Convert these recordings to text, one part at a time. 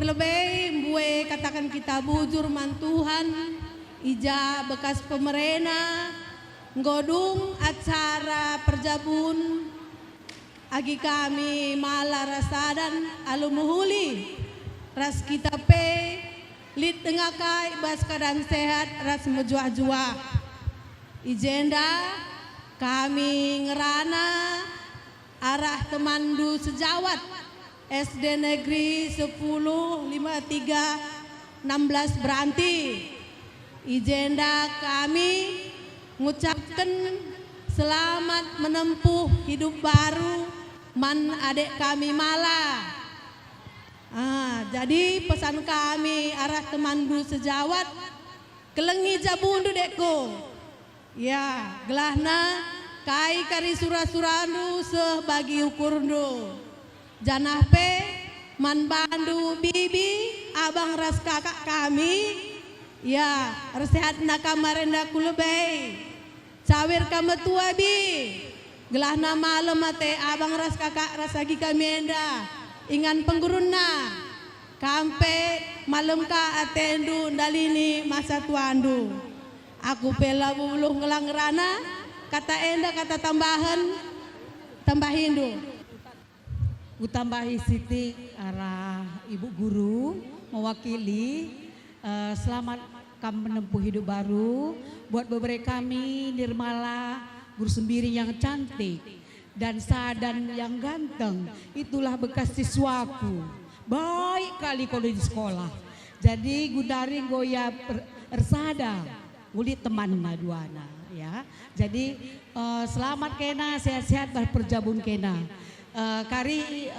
Terlebih mbue katakan kita bujur mantuhan ija bekas pemerena nggodung acara perjabun agi kami mala rasadan alumuhuli ras kita pe lit tengah kai bas keadaan sehat ras mejua-jua ijenda kami ngerana arah temandu sejawat SD Negeri 10 53 16 Beranti. Ijenda kami mengucapkan selamat menempuh hidup baru man adik kami mala. Jadi pesan kami arah temandu sejawat kelengi jabundu dekku. Ya, gelahna kai kari surah-surandu sebagi ukurdu. Janah pe man bandu bibi abang ras kakak kami ya resehat na kamarenda kulebei cawir kama tua bi gelahna malam mate abang ras kakak ras lagi kami enda ingan pengguruna kampe malam ka atendu dalini masa tuandu aku pela buluh ngelang rana kata enda kata tambahindu Utambahi Siti arah Ibu Guru mewakili selamat kami menempuh hidup baru buat beberapa kami Nirmala Guru Sembiring yang cantik dan Sadan yang ganteng itulah bekas siswaku baik kali kalau di sekolah jadi gudari goya ersada ngulit teman maduana ya jadi selamat kena sehat-sehat berperjabun kena. Kari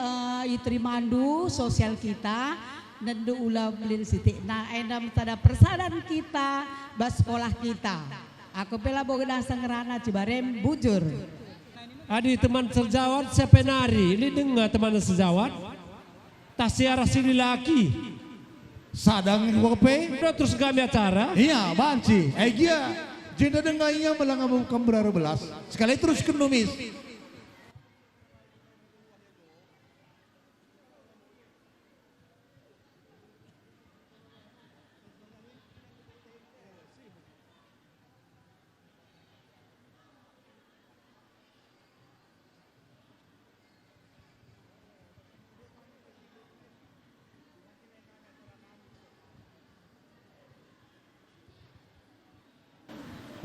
itrimandu sosial kita nendu ulah belin siti nah endam tada persadan kita bas sekolah kita aku pela bogedah sangerana cibarem bujur adi teman sejawat sepenari ini dengar teman sejawat tasiara sini laki sadang kope udah terus kami acara iya banci gia jenda dengainya melangamu kembara belas sekali terus kenumis.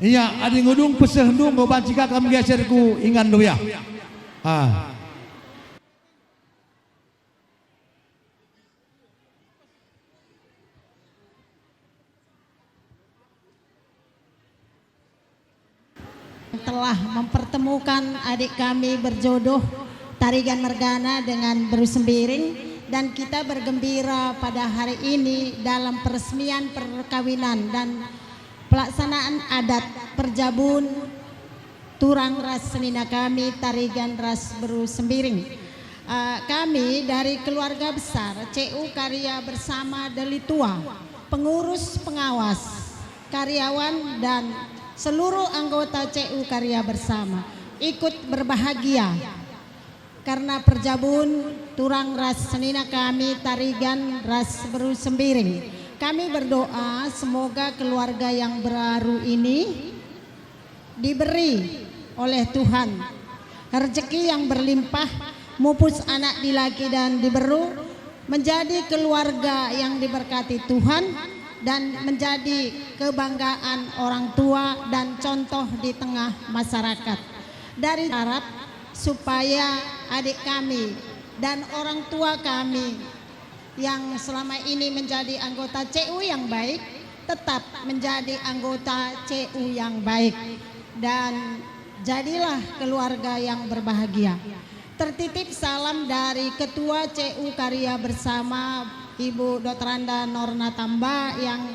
Iya, adi ngudung peseh ndung go banci kakam geserku ingan do ya. Telah mempertemukan adik kami berjodoh Tarigan Mergana dengan Beru Sembiring dan kita bergembira pada hari ini dalam peresmian perkawinan dan pelaksanaan adat perjabun turang ras senina kami Tarigan ras Beru Sembiring. Kami dari keluarga besar CU Karya Bersama Delitua, pengurus pengawas, karyawan dan seluruh anggota CU Karya Bersama ikut berbahagia karena perjabun turang ras senina kami Tarigan ras Beru Sembiring. Kami berdoa semoga keluarga yang baru ini diberi oleh Tuhan rezeki yang berlimpah, mupus anak dilaki dan diberu, menjadi keluarga yang diberkati Tuhan dan menjadi kebanggaan orang tua dan contoh di tengah masyarakat. Dari harap supaya adik kami dan orang tua kami yang selama ini menjadi anggota CU yang baik tetap menjadi anggota CU yang baik dan jadilah keluarga yang berbahagia. Tertitip salam dari Ketua CU Karya Bersama Ibu Dr. Anda Norna Tamba yang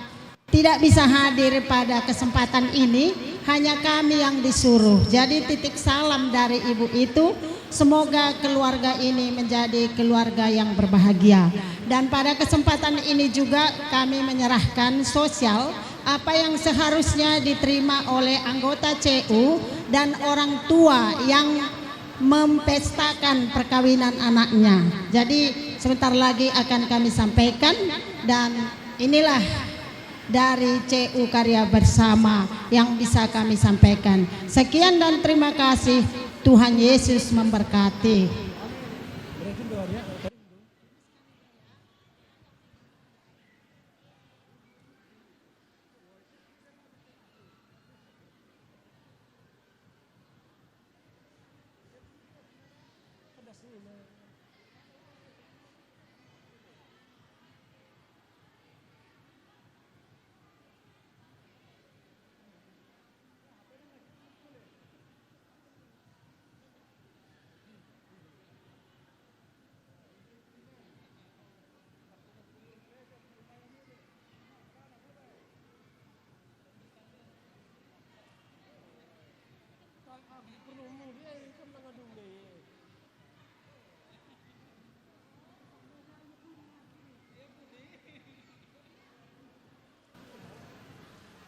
tidak bisa hadir pada kesempatan ini, hanya kami yang disuruh. Jadi titip salam dari ibu itu, semoga keluarga ini menjadi keluarga yang berbahagia. Dan pada kesempatan ini juga kami menyerahkan sosial apa yang seharusnya diterima oleh anggota CU dan orang tua yang mempestakan perkawinan anaknya. Jadi sebentar lagi akan kami sampaikan, dan inilah dari CU Karya Bersama yang bisa kami sampaikan. Sekian dan terima kasih. Tuhan Yesus memberkati.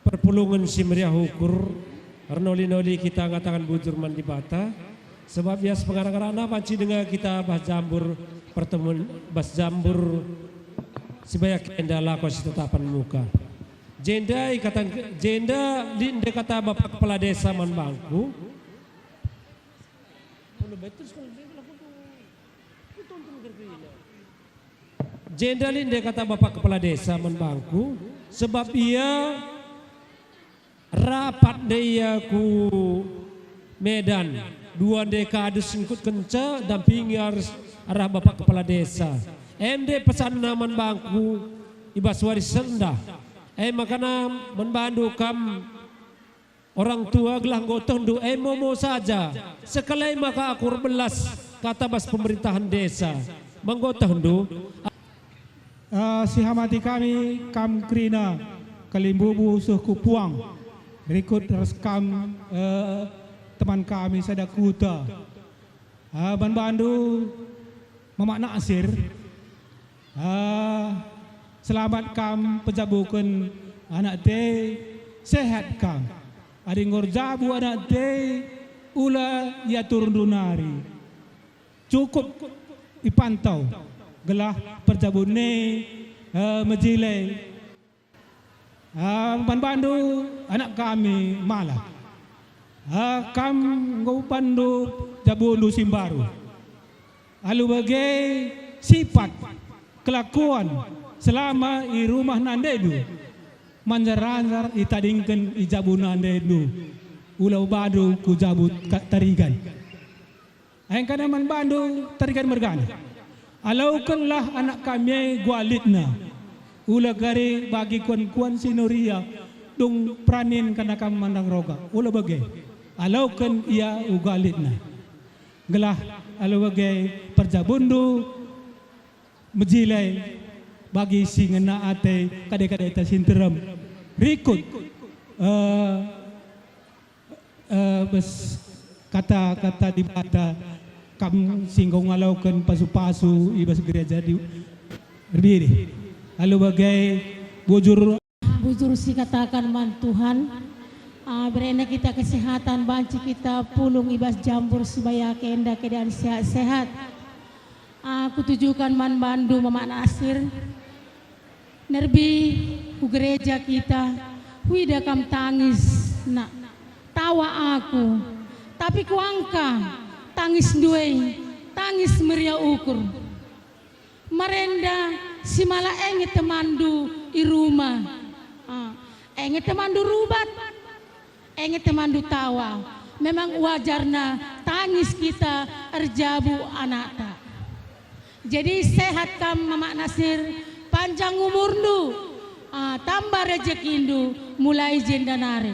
Perpulungan si meriah ukur Arnoli-noli kita ngatakan bujur mandi bata sebab bias pengarang-arang panci dengar kita bahas jambur pertemuan bahas jambur sebanyak enda laku si tetapan muka jenda linde kata bapak kepala desa Manbangku jenda linde kata bapak kepala desa Manbangku sebab ia rapat dia ku Medan 2 dekade singkut kenca dampingi arah bapak kepala desa MD pesan naman bangku ibas waris sendah makana membantu kam orang tua gelah gotong du momo saja sekali maka akur belas kata bas pemerintahan desa menggotong du si hamati kami kam krina kalimbubu suku puang berikut rekam teman kami Sadakuta Bandu Mamak Nasir selamat kam pejabukan anak te sehat kam adi ngorjabu anak te ula ya turun dunari cukup dipantau gelah perjabune mejile Bandu anak kami malah kam Bandu Jabundu Simbaru alu bagai sifat kelakuan selama di rumah nandedu manjaranjar itadingkan ijabun nandedu ulau badu ku jabut tarigan ayang kana Bandu tarigan mergana alaukanlah anak kami gualitna ula gari bagi kuan-kuan sinuria dung pranin kana kam mandang roga ula bagay alaukan ia ugalitna gelah alau bagay perjabundu mejilay bagi singena ate kade-kade ta sinteram rikut bes kata-kata di bata kam singgong alaukan pasu-pasu ibas gereja di berdiri lalu bagai bujur si katakan man Tuhan berena kita kesehatan banci kita pulung ibas jambur supaya kenda keadaan sehat-sehat aku tujukan man Bandu Mamak Nasir nerbi ku gereja kita wida kam tangis nak tawa aku tapi ku angka tangis duwe tangis meriah ukur merenda si malah enget temandu di rumah enget temandu rubat enget temandu tawa memang wajarna tangis kita erjabu anakta jadi sehat kam Mamak Nasir panjang umurnu tambah rezekindu mulai jendanare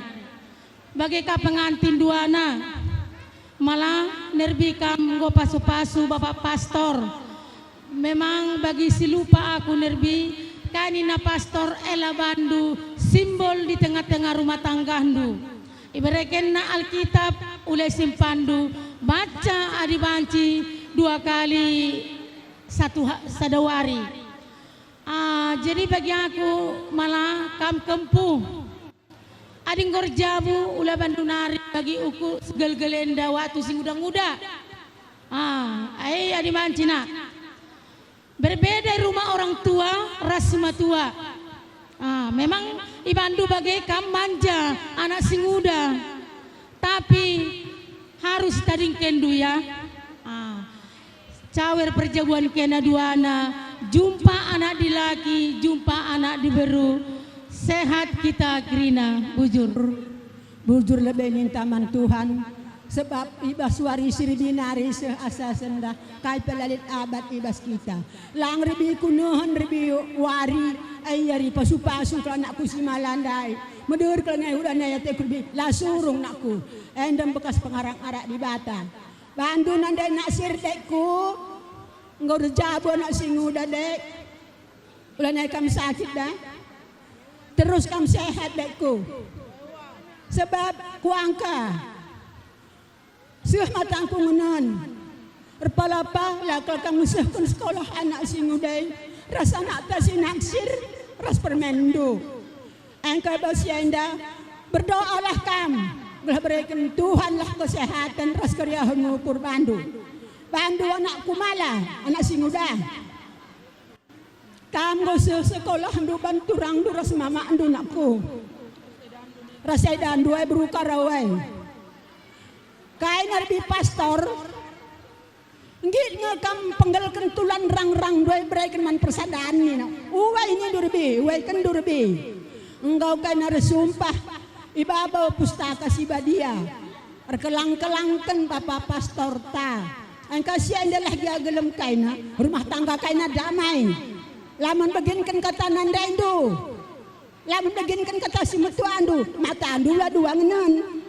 bagi ka pengantin duana malah nerbi kam go pasu-pasu bapak pastor memang bagi si lupa aku nerbi kanina pastor Ella Bandu simbol di tengah-tengah rumah tanggandu ibaratkan na Alkitab ulai simpandu baca adi banci 2 kali sadawari jadi bagi aku malah kam kempuh ading gorjabu ula bandunari bagi uku segel-gelenda waktu sing udah muda adi banci nak Berbeda rumah orang tua, ras semua tua. Memang ibandu bagai kam manja, anak sing muda. Tapi harus tading kendu ya. Cawer perjabuan kena duana, jumpa anak di laki, jumpa anak di beru. Sehat kita Krina, bujur. Bujur lebih nintaman Tuhan, sebab ibas warisi binari seasa sendah kai pelalit abad ibas kita. Lang rebi kunuhan rebi wari ayari pasu-pasu kalau anakku si malandai. Medur kalau ngai udah naya tekurbi lasurung nakku. Endem bekas pengarang arak di bata. Bandu nandai nak sirdekku, ngau rejabo nak singuda dek. Ulah naik kam sakit dah. Terus kam sehat dekku. Sebab kuangka suh matangku menon. Repalapa lah kalau kamu sehkun sekolah anak singudai. Rasa nak tasi naksir, ras permendo. Engkau basienda berdoalah kam. Belah berikan Tuhan lah kesehatan ras kerja mengukur bandu. Bandu anakku malah, anak singuda. Kamu sekolah andu bantu rang du ras mama andu nakku. Rasai dan dua beruka rawai. Kain arbi pastor. Ngit ngekam penggal kentulan rang-rang dua berikan man persadaan ni. Uwai ini durbi, uwai kan durbi. Engkau kain harus sumpah. Ibabaw pustaka si badia. Erkelang-kelangkan papa pastor ta. Ang kasihan adalah giagelem kaina. Rumah tangga kaina damai. Laman baginkan kata nandaindo. Laman baginkan kata si metuandu. Mata andu lah dua ngenan.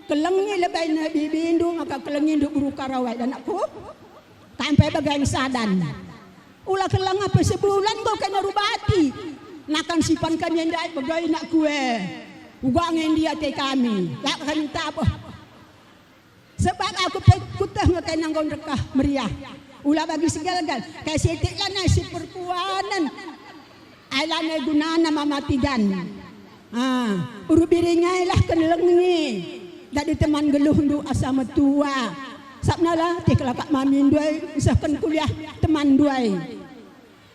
Kelengi lebay na bibindu. Maka kelengi du buru karawai. Dan aku sampai bagai sadan. Ulah kelang apa sebulan kau kena rubati. Nakan sipan kami ndai bagai nak kue. Ugangin dia ke kami. Tak kami tak apa. Sebab aku kutah ngakai nanggon rekah meriah. Ulah bagi segala-gal. Kaya setik lah nasi perpuanan. Ailana gunana mamatidan. Uru biringay lah kelengi. Dari teman geluh du asa metua. Sabna lah tikelakak mamin duay. Usahkan kuliah teman duay.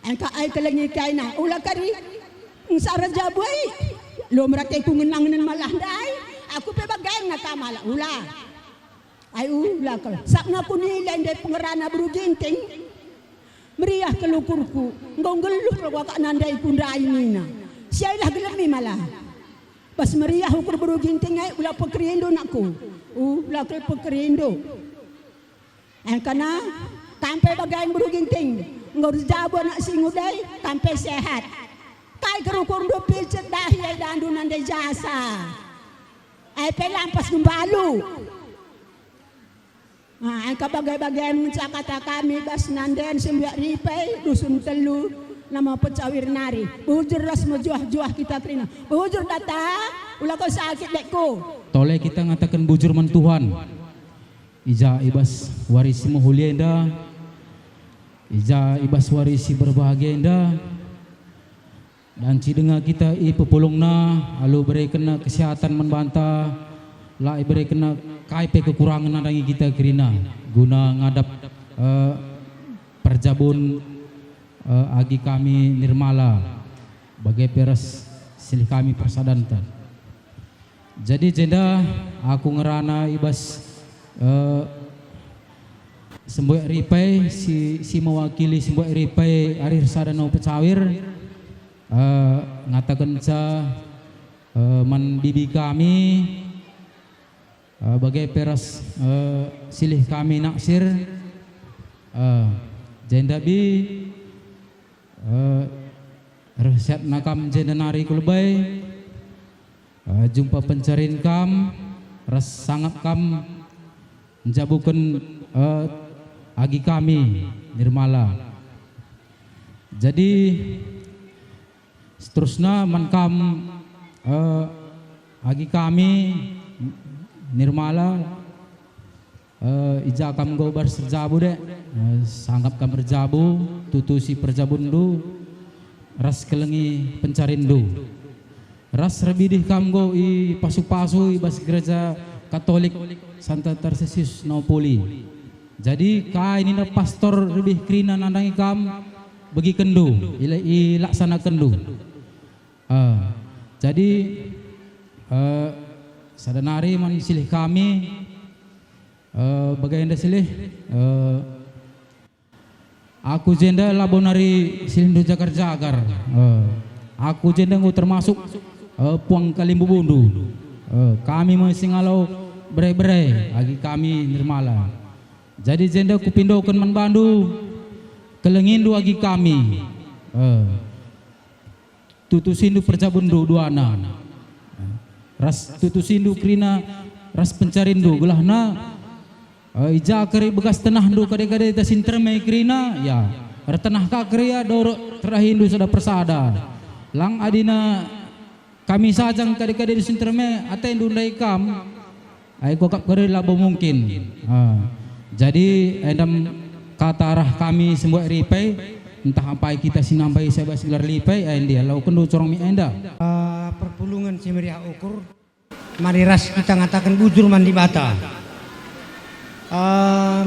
Engka ay kelengi kaina. Ulah kari. Saraja buay. Lo mereka ku ngenang nan malah dai. Aku pe bagai ngata malah ulah. Ai ulah kal. Sakna ku nilai dai pengerana beruginting. Meriah kelukurku. Ngau geluh kalau kak nandai kundai nina. Siailah gelemi malah. Pas meriah ukur beruginting ai ulah pekerindo nakku. Ulah ke pekerindo. Karena sampai bagai beruginting. Ngau jabo nak singudai sampai sehat. Kai kerukur do picet dahi ay dandu nandai jasa. Ay pelampas numbalu. Ay kabagai-bagai mencakata kami bas nanden sembiak ripai dusun telu nama pecawir nari. Bujur ras mejuah-juah kita krina. Bujur data ulah kau sakit dekku. Toleh kita ngatakan bujur man Tuhan. Ija ibas warisi muhulienda. Ija ibas warisi berbahagia indah. Dan cidenga kita pepulungna alu beri kena kesehatan membantah lai beri kena kaipe kekurangan nadangi kita kerina guna ngadap perjabun agi kami nirmala bagai peras silih kami persadantan. Jadi jenda aku ngerana ibas sembuh ripai si mewakili sembuh ripai arir sadano pecawir. Ngatakan sa bibi kami bagai peras silih kami naksir jenda bi resep nakam jenda nari kulbai jumpa pencarin kam ras sangat kam menjabukan agi kami nirmala. Jadi seterusnya mankam agi kami nirmala ija kam go bar serjabu dek sanggap kam berjabu tutusi perjabun du ras kelengi pencarin du ras rebidih kam go i pasu-pasu i bas gereja Katolik Santa Tarsisius Napoli. Jadi kai ini pastor lebih krina nandangi kam bagi kendu, ilaksana kendu. Jadi sadanari man silih kami baganda silih aku jenda labonari silindu jagar-jagar. Aku jenda termasuk puang kalimbu bundu. Kami mensingalau berai-berai agi kami nirmala. Jadi jenda kupindokan man bandu kelengindu agi kami. Tutusindu perjabundu duana. Ras tutusindu krina ras pencarindu gelahna ija keri bekas tenah du kade-kade tasin termai krina ya tanah kakria dorok terahindu sada persada lang adina kami sajang kade-kade di sinterme aten dundai kam ai kokap kere labo mungkin. Jadi endam kata arah kami sembuh ripai entah apa kita sinambai saya basilar lipai dia lau kendu corong mi enda perpulungan Cimeriah Ukur mari ras kita ngatakan bujur mandi bata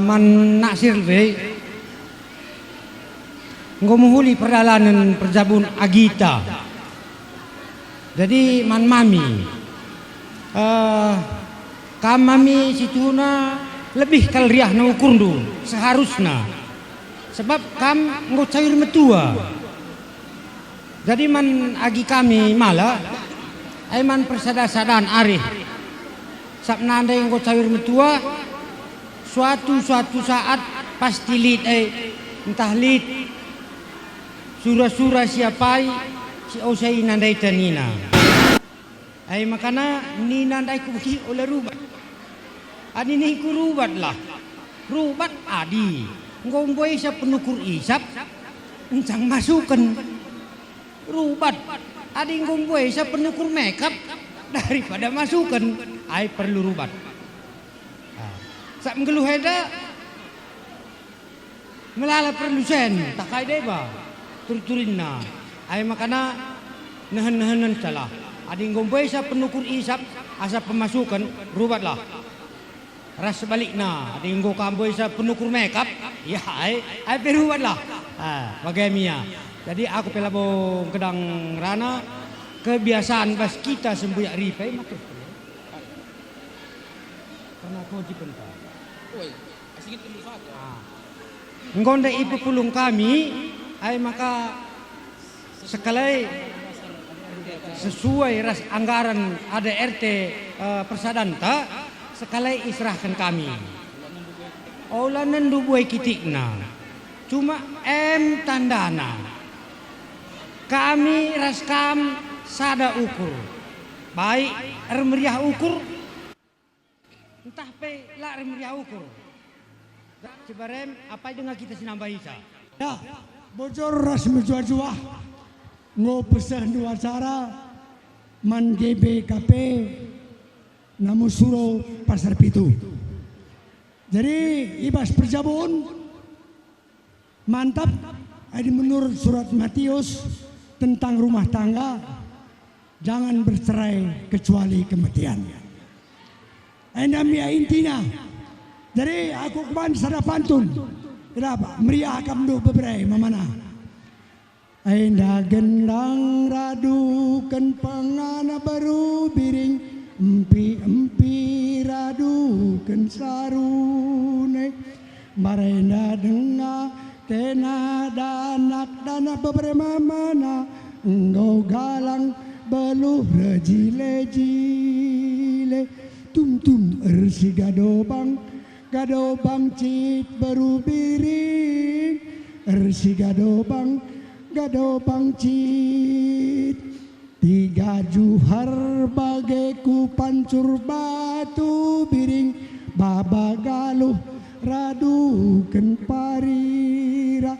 man naksir be ngomuhuli perjalanan perjabun agita jadi man mami kamami situna lebih kalriah na ukurdu seharusnya sebab kam nggo cair metua jadi man agi kami malah ay man persada-sadaan arih sabna andai nggo cair metua suatu saat pasti lid entah lid sura-sura siapai si osai nandai tanina ay makana ni nandai ku bagi oleh rubat adi ni ku rubat lah rubat adi ngomboy sa penukur isap encang masukan rubat adi ngomboy sa penukur makeup daripada masukan ay perlu rubat sak menggeluh heda melala perlu sen tak kaya deba turturinna ay makana nahan-nahanan salah adi ngomboy sa penukur isap asa pemasukan rubatlah ras sebaliknya adi nggo kamboy sa penukur makeup ya ay perubatlah bagamia jadi aku pelabong kedang rana kebiasaan bas kita sembuyak ripai makin karena aku jipenpa nggonda ibu pulung kami ay maka sekali sesuai ras anggaran ada RT persadanta sekali israhkan kami olanan dubuai kitikna cuma tandana kami raskam sada ukur baik remeriah ukur entah pe la remeriah ukur cibarem apa dengan kita sinambahisa ya bocor ras menjua-jua ngopesah dua acara man GBKP namun suruh pasar pitu jadi ibas perjabun mantap ada menurut surat Matius tentang rumah tangga jangan bercerai kecuali kematian endamia intinya jadi aku kemarin sada pantun kenapa meriah kamdu beberai mamana enda gendang radukan pengana baru biring empi radukan sarune marena denga kena danak dana beberapa mana engkau galang beluh rejile tum ersi gadobang cit baru biring ersi gadobang cit tiga juhar bageku pancur batu biring baba galuh radukan parira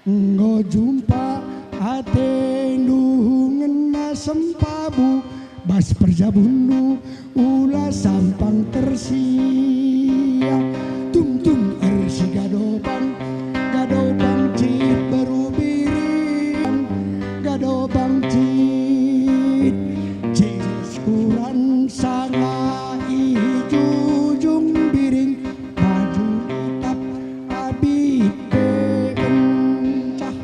nggo jumpa atendungan sempabu bas perjabunu ulah sampang tersia tum ersi gadobang cit baru biring gadobang cit kurang sanga ijujung biring baju hitap abit pencah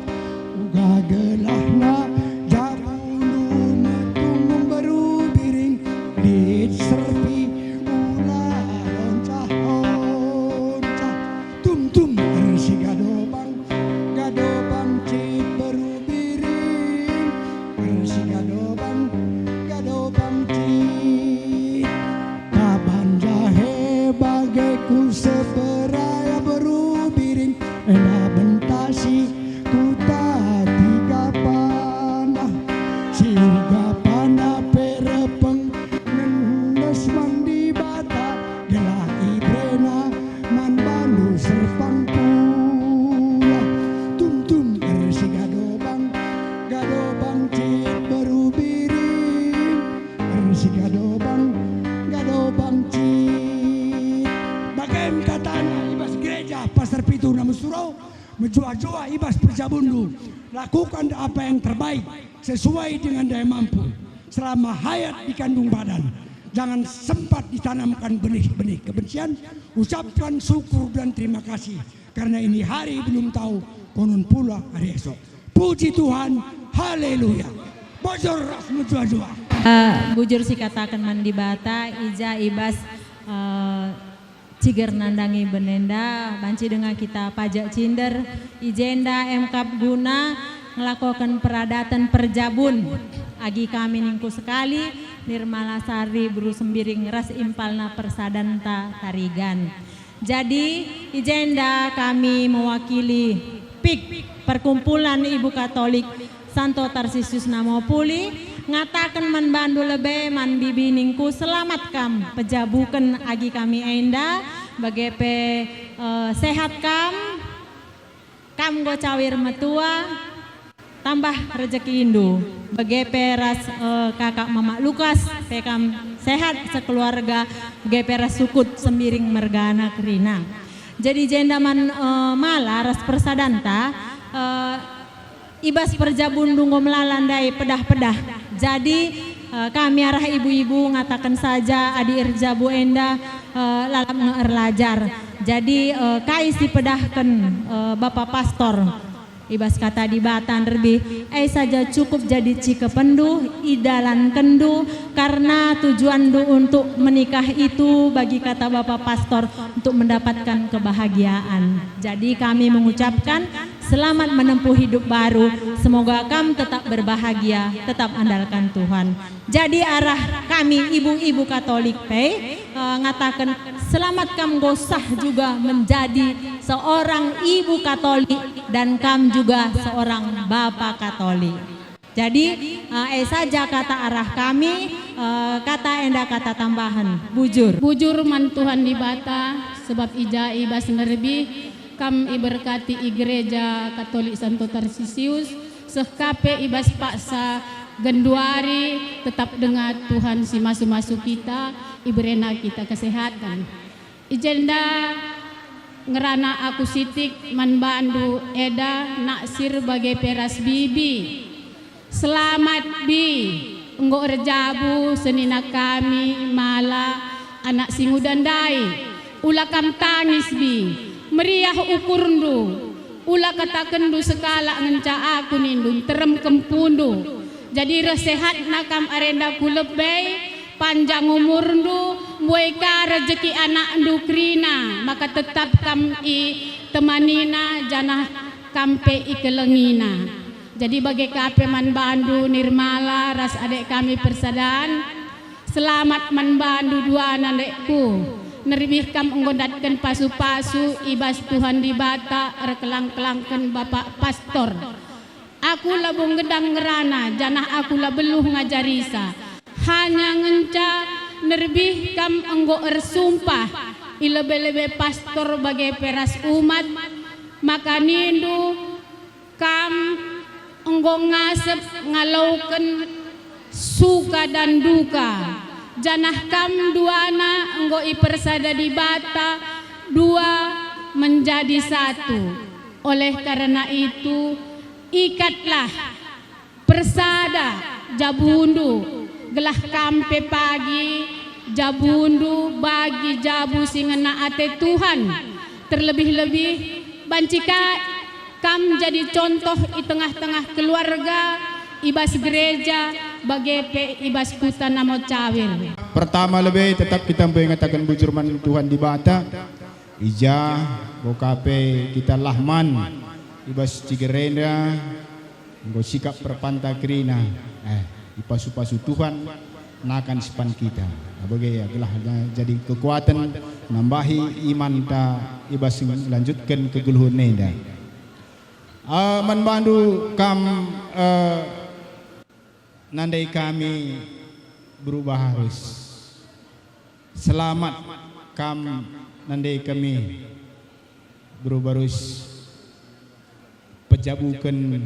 si gadobang cit. Bagaimana kata anak ibas gereja Pasar Pitu Namun Surau, menjua-jua ibas Perjabundu, lakukan apa yang terbaik sesuai dengan daya mampu. Selama hayat dikandung badan, jangan sempat ditanamkan benih-benih kebencian. Ucapkan syukur dan terima kasih, karena ini hari belum tahu, konon pula hari esok. Puji Tuhan, haleluya. Bojor ras menjua-jua. Bujur si katakan mandi bata, ija ibas ciger nandangi benenda, banci dengan kita pajak cinder, ijenda emkap guna melakukan peradatan perjabun. Agi kami ningku sekali, Nirmala Sari Buru Sembiring ras impalna persadanta tarigan. Jadi ijenda kami mewakili PIK Perkumpulan Ibu Katolik Santo Tarsisius Namopuli ngatakan man bandu lebe man bibi ningku selamat kam pejabukan agi kami enda bagepe sehat kam go cawir metua tambah rezeki indu bagepe ras kakak mama Lukas pekam sehat sekeluarga bagepe ras sukut sembiring mergana kerina. Jadi jendaman mala ras persadanta ibas perjabundu ngomlalandai pedah-pedah. Jadi kami arah ibu-ibu ngatakan saja adi irjabu enda lalap ngeerlajar. Jadi kai si pedahkan Bapak Pastor ibas kata di Batan lebih saja cukup jadi cike pendu idalan kendu, karena tujuan du untuk menikah itu bagi kata Bapak Pastor untuk mendapatkan kebahagiaan. Jadi kami mengucapkan selamat menempuh hidup baru, semoga kamu tetap berbahagia, tetap andalkan Tuhan. Jadi arah kami ibu-ibu Katolik ngatakan selamat kamu gosah juga menjadi seorang ibu Katolik dan kamu juga seorang bapak Katolik. Jadi saja kata arah kami, kata enda kata tambahan bujur. Bujur man Tuhan di bata sebab ija ibas nerbi kam iberkati i gereja Katolik Santo Tarsisius sekape ibas paksa genduari tetap dengan Tuhan si masu-masu kita iberena kita kesehatan. Ijenda ngerana aku sitik man bandu eda naksir bagai peras bibi. Selamat bi enggo rejabu senina kami mala anak singudandai ula kam tangis bi meriah ukurndu ula katakendu sekala ngenca aku nindu terem kempundu. Jadi resehat nakam arenda kulebay panjang umurndu mueka rezeki anak ndu krina maka tetap kam i temanina janah kampe ikelengina. Jadi bagi kape man bandu Nirmala ras adek kami persadan selamat man bandu dua nanekku nerbih kam nggodatkan pasu-pasu ibas Tuhan di bata rekelang-kelangkan Bapak Pastor. Aku labung gedang ngerana janah aku lah beluh ngajarisa hanya ngenca nerbih kam enggo ersumpah ilebe-lebe pastor bagai peras umat maka nindu kam enggo ngasep ngalauken suka dan duka janah kam duana enggo ipersada di bata dua menjadi satu. Oleh karena itu ikatlah persada jabundu gelah kampe pagi jabundu bagi jabu singena ate Tuhan terlebih-lebih bancika kam jadi contoh di tengah-tengah keluarga ibas gereja bagepe ibas kuta namo cawir. Pertama lebih tetap kita mengatakan bujurman Tuhan di bata ija bokape kita lahman ibas cigerenda nggo sikap perpanta krina ipasu-pasu Tuhan nakan sipan kita bagai gelah jadi kekuatan nambahi iman ta ibas lanjutkan keguluhun nenda manbandu kam nandai kami berubah harus selamat kam nandai kami berubah harus pejabukan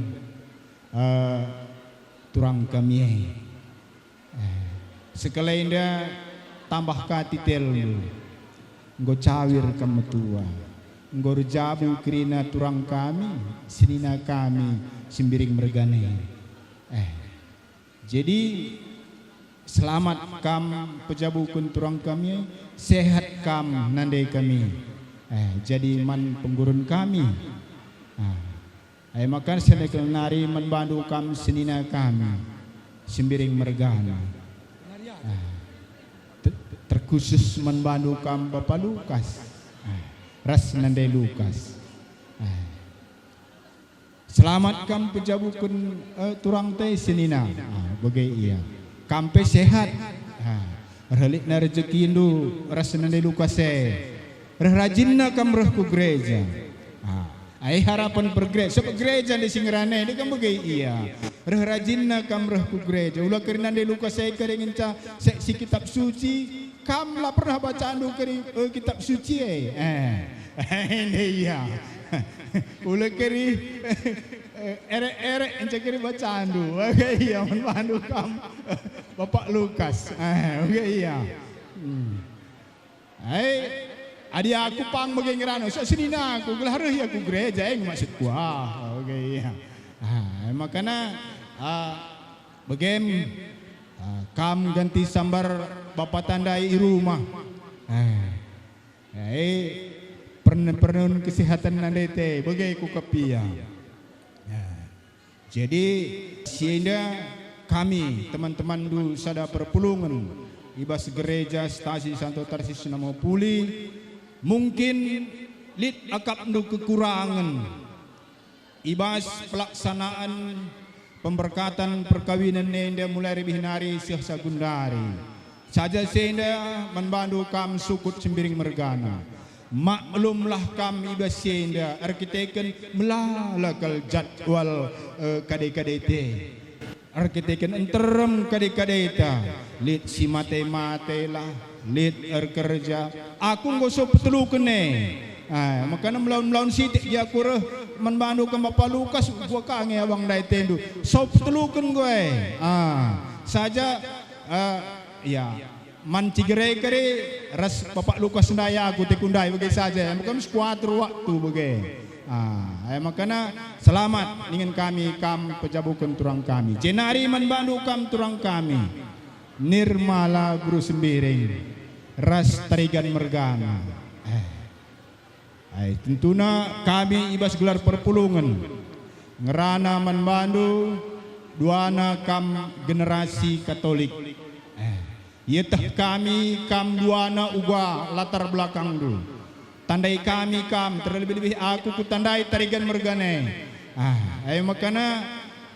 turang kami Sekelenda tambah kati telmu. Nggo cawir kamu tua. Nggo jabu kerina turang kami, sinina kami simbiring mergane. Jadi selamat kam pejabukun turang kami, sehat kam nandai kami. Jadi man penggurun kami. Makan senekal nari man bandu kam senina kami simbiring mergana. Terkhusus man bandu kam Bapak Lukas. Ras nandai Lukas. Selamat kam pejabukun turang teh senina. Bagai iya. Kampe sehat. Relik na rezeki indu ras nandai Lukas rajinna kam reh ku gereja. Ai harapan pergereja. Sebab gereja di Singrane ini kan bagai iya. Rajinna kam reh ku gereja. Ulah kerana nandai Lukas kering enca si kitab suci. Kam lah pernah baca andu keri kitab suci ini iya. Ulah keri erek enca keri baca andu. Oke iya mandu kam Bapak Lukas. Oke iya. Adi aku pang bagai ngerano. So senina aku gelar ya aku gereja maksud gua. Oke iya. Makanya bagem kam ganti sambar Bapak tandai rumah. Pernun kesehatan nandai teh bagai ku kapia. Jadi sehingga kami teman-teman du sada perpulungan ibas gereja stasi Santo Tarsis Namo Puli mungkin lid akap du kekurangan ibas pelaksanaan pemberkatan perkawinan nenda mulai lebih nari Syekh Sagundari. Saja senda membantu kam sukut sembiring mergana. Maklumlah kam ibas senda arkiteken melalakal jadwal kadai-kadai te. Arkiteken enterem kadai-kadai ta. Lid si mate-mate lah, lid kerja. Aku ngosok petelu kene. Makanya melawan-melawan sidik dia aku reh membantu kam Bapak Lukas gua kange abang dai tendu. Sop petelu ken gue. Saja ya manci gerai kere ras Bapak Lukas ndaya aku tekundai bagai saja bukan skuadro waktu bagai makanya selamat dengan kami kam pejabukan turang kami jenari membantu kam turang kami nirmala guru sembiring ras tarigan mergana tentunya kami ibas gelar perpulungan ngerana membantu duana kam generasi Katolik. Yetah kami kam duana uga latar belakang dulu. Tandai kami kam terlebih-lebih aku ku tandai tarigan mergane. Makanya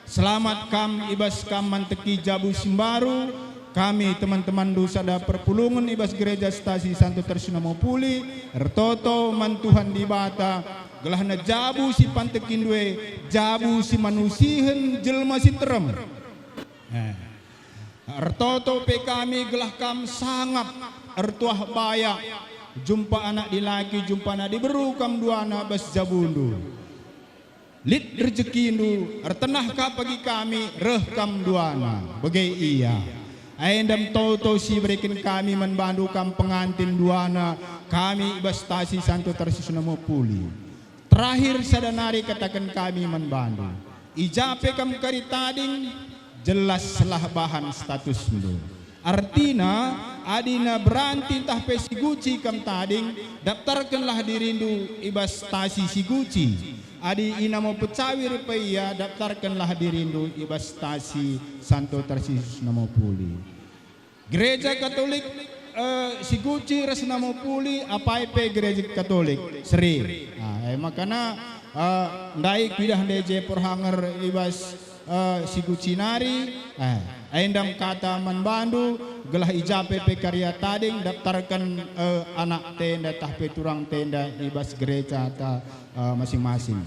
selamat kam ibas kam manteki jabu simbaru. Kami teman-teman dosa da perpulungan ibas gereja stasi Santo Tarsis Namo Puli. Ertoto mantuhan di bata. Gelahna jabu si pantekin due. Jabu si manusihen jelma si terem. Ertoto pe kami gelah kam sangap ertuah baya jumpa anak di laki jumpa anak di beru kam dua anak bas jabundu lid rezeki indu ertenah ka pagi kami reh kam dua anak bagai iya aendam toto si berikan kami membantu kam pengantin dua anak kami ibas stasi Santo Tarsis Namo Puli terakhir sadanari katakan kami membantu ijape kam kari tading jelas salah bahan status dulu. Artinya adina beranti tah pe siguci kam tading daftarkanlah dirindu ibas stasi siguci. Adi ina mau pecawir pe iya daftarkanlah dirindu ibas stasi Santo Tarsis Namo Puli. Gereja Katolik siguci ras Namo Puli apa pe gereja Katolik seri. Makanya ndai kuidah deje porhanger ibas sigucinari endam kata membantu gelah ijape pe karya tading daftarkan anak tenda tah pe turang tenda ibas gereja ta masing-masing